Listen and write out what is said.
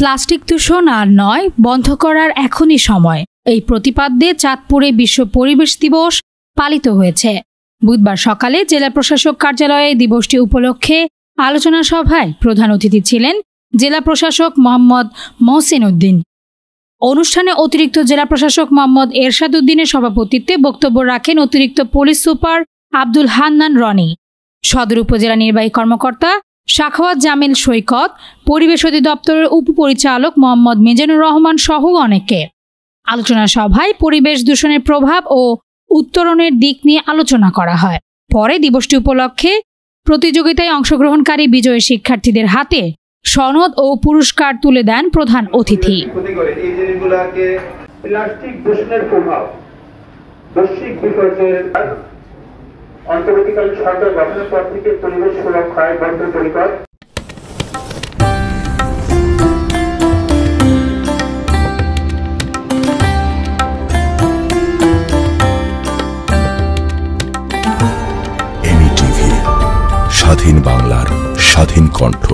Plastic দূষণ আর নয়, বন্ধ করার এখনই সময়। এই প্রতিপাদ্যে চাঁদপুরে বিশ্ব পরিবেশ দিবস পালিত হয়েছে। বুধবার সকালে জেলা প্রশাসক কার্যালয়ে দিবসটি উপলক্ষে আলোচনা সভায় প্রধান অতিথি ছিলেন জেলা প্রশাসক মোহাম্মদ মহসিন উদ্দিন। অনুষ্ঠানে অতিরিক্ত জেলা প্রশাসক মোহাম্মদ এরশাদ উদ্দিনের সভাপতিত্বে বক্তব্য রাখেন অতিরিক্ত পুলিশ সুপার আব্দুল হান্নান রনি, সদর উপজেলা নির্বাহী কর্মকর্তা সাখাওয়াত জামিল সৈকত, পরিবেশ অধিদপ্তরের উপপরিচালক মোহাম্মদ মিজানুর রহমান সহ অনেকে। আলোচনা সভায় পরিবেশ দূষণের প্রভাব ও উত্তরণের দিক নিয়ে আলোচনা করা হয়। পরে দিবসটি উপলক্ষে প্রতিযোগিতায় অংশগ্রহণকারী বিজয়ী শিক্ষার্থীদের হাতে সনদ ও পুরস্কার তুলে দেন প্রধান অতিথি। প্লাস্টিক দূষণের প্রভাব, বৈশ্বিক বিপর্যয়ের অন্তর্বর্তীকালীন সরকার গঠনের পর থেকে পরিবেশ সুরক্ষায় বদ্ধপরিকর। এমই টিভি, স্বাধীন বাংলার স্বাধীন কণ্ঠ।